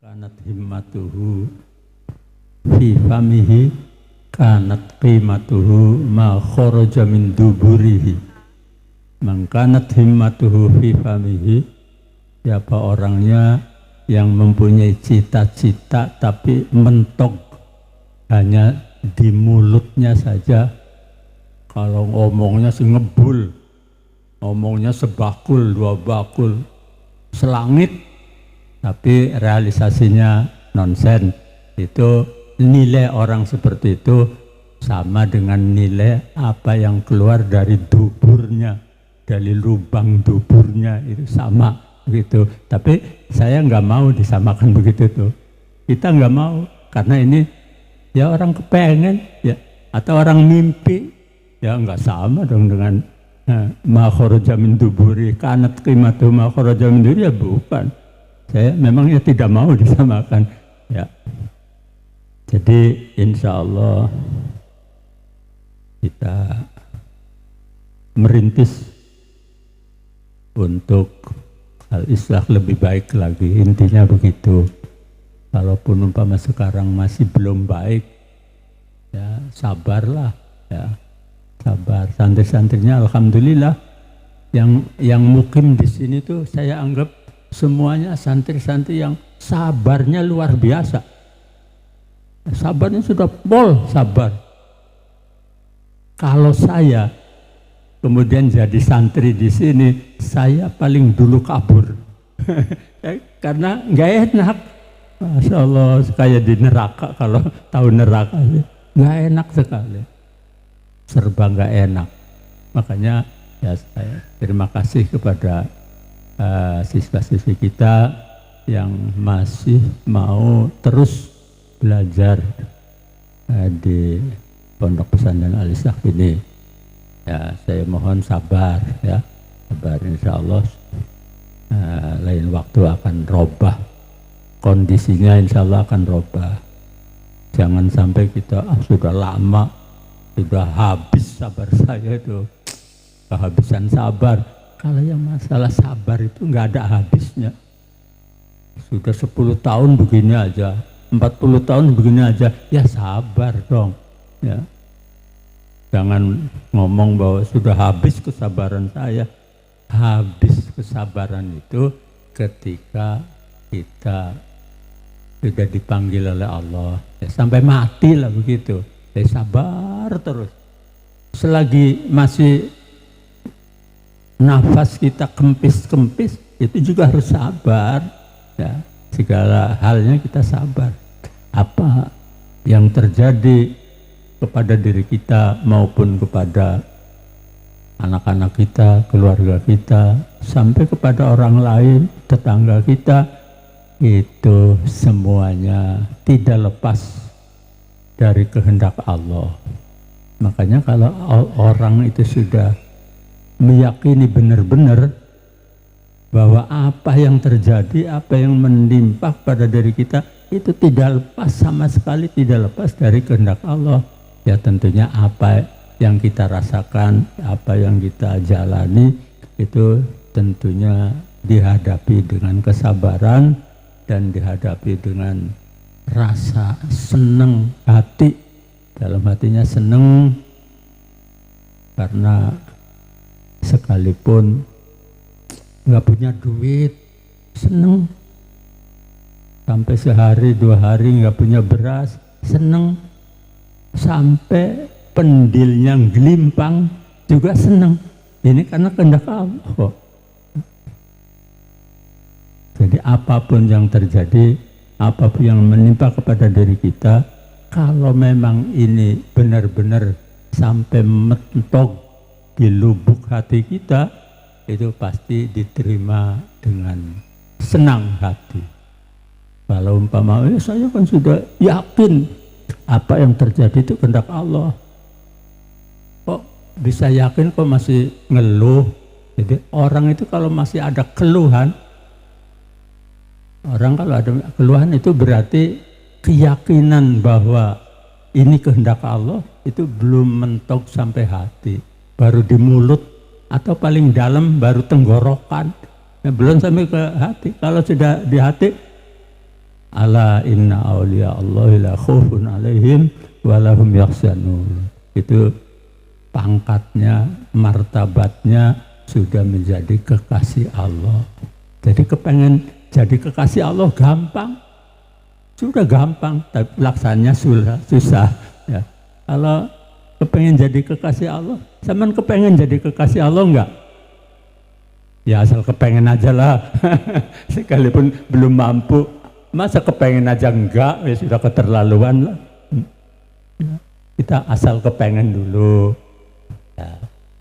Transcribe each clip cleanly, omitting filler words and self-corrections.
Kanat himmatuhu fi famihi kanat qimatuhu ma kharaja min duburihi. Man kanat himmatuhu fi famihi, siapa orangnya yang mempunyai cita-cita tapi mentok hanya di mulutnya saja. Kalau ngomongnya ngebul, ngomongnya sebakul, dua bakul, selangit, tapi realisasinya nonsen. Itu nilai orang seperti itu sama dengan nilai apa yang keluar dari duburnya, dari lubang duburnya, itu sama gitu. Tapi saya nggak mau disamakan begitu tuh. Kita nggak mau, karena ini ya orang kepengen ya, atau orang mimpi ya, nggak sama dong dengan ma kharaja min duburi kanat qimatu ma kharaja min duburi, ya bukan. Saya memangnya tidak mau disamakan ya. Jadi insya Allah kita merintis untuk al-islah lebih baik lagi, intinya begitu. Kalaupun umpama sekarang masih belum baik, ya sabarlah ya, sabar. Santri-santrinya alhamdulillah yang mukim di sini tuh saya anggap semuanya santri-santri yang sabarnya luar biasa. Sabarnya sudah pol sabar. Kalau saya kemudian jadi santri di sini, saya paling dulu kabur. Karena nggak enak. Masya Allah, kayak di neraka, kalau tahu neraka, nggak enak sekali. Serba nggak enak. Makanya ya saya terima kasih kepada siswa-siswi kita yang masih mau terus belajar di Pondok Pesantren Al-Islah ini. Ya, saya mohon sabar ya, sabar, insya Allah lain waktu akan robah, kondisinya insya Allah akan robah. Jangan sampai kita sudah lama, sudah habis sabar saya itu, kehabisan sabar. Kalau yang masalah sabar itu nggak ada habisnya. Sudah 10 tahun begini aja, 40 tahun begini aja, ya sabar dong. Ya. Jangan ngomong bahwa sudah habis kesabaran saya. Habis kesabaran itu ketika kita sudah dipanggil oleh Allah. Ya, sampai mati lah begitu. Ya, sabar terus. Selagi masih nafas kita kempis-kempis, itu juga harus sabar ya, segala halnya kita sabar. Apa yang terjadi kepada diri kita maupun kepada anak-anak kita, keluarga kita, sampai kepada orang lain, tetangga kita, itu semuanya tidak lepas dari kehendak Allah. Makanya kalau orang itu sudah meyakini benar-benar bahwa apa yang terjadi, apa yang menimpa pada diri kita itu tidak lepas, sama sekali tidak lepas dari kehendak Allah. Ya tentunya apa yang kita rasakan, apa yang kita jalani itu tentunya dihadapi dengan kesabaran dan dihadapi dengan rasa senang hati. Dalam hatinya senang karena sekalipun nggak punya duit, seneng. Sampai sehari dua hari nggak punya beras, seneng. Sampai pendilnya gelimpang juga seneng. Ini karena kehendak Allah kok. Jadi apapun yang terjadi, apapun yang menimpa kepada diri kita, kalau memang ini benar-benar sampai mentok di lubuk hati kita, itu pasti diterima dengan senang hati. Kalau umpama saya kan sudah yakin apa yang terjadi itu kehendak Allah, kok bisa yakin kok masih ngeluh. Jadi orang itu kalau masih ada keluhan, orang kalau ada keluhan itu berarti keyakinan bahwa ini kehendak Allah itu belum mentok sampai hati. Baru di mulut atau paling dalam baru tenggorokan, belum sampai ke hati. Kalau sudah di hati, Ala inna awliya Allahi la khaufun alaihim walahum yahzanun. Itu pangkatnya, martabatnya sudah menjadi kekasih Allah. Jadi kepengen jadi kekasih Allah gampang, sudah gampang, tapi pelaksanaannya susah. Ya. Kalau kepengen jadi kekasih Allah, zaman kepengen jadi kekasih Allah enggak? Ya asal kepengen aja lah, sekalipun belum mampu, masa kepengen aja enggak, ya sudah keterlaluan lah. Ya. Kita asal kepengen dulu, ya.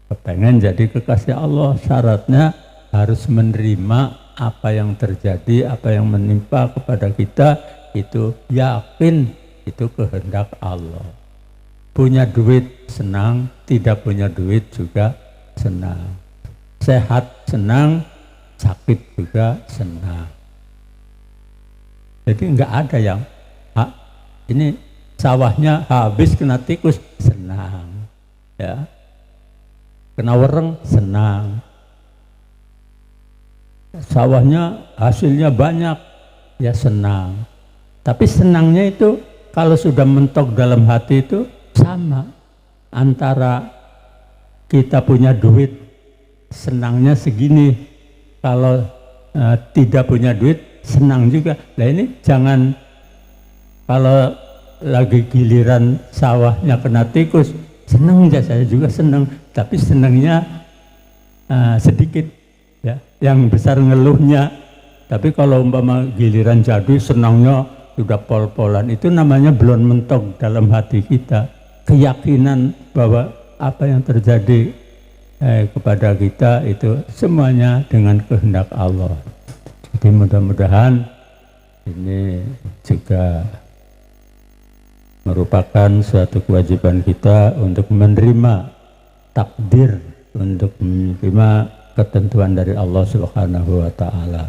Kepengen jadi kekasih Allah, syaratnya harus menerima apa yang terjadi, apa yang menimpa kepada kita, itu yakin itu kehendak Allah. Punya duit senang, tidak punya duit juga senang. Sehat senang, sakit juga senang. Jadi enggak ada yang ini sawahnya habis kena tikus senang, ya. Kena wereng senang. Sawahnya hasilnya banyak, ya senang. Tapi senangnya itu kalau sudah mentok dalam hati itu sama. Antara kita punya duit, senangnya segini. Kalau tidak punya duit, senang juga. Nah ini jangan, kalau lagi giliran sawahnya kena tikus, senang aja, saya juga senang. Tapi senangnya sedikit. Ya, yang besar ngeluhnya. Tapi kalau umpama giliran jadi senangnya sudah pol-polan, itu namanya belum mentok dalam hati kita keyakinan bahwa apa yang terjadi kepada kita itu semuanya dengan kehendak Allah. Jadi mudah-mudahan ini juga merupakan suatu kewajiban kita untuk menerima takdir, untuk menerima ketentuan dari Allah Subhanahu wa Ta'ala.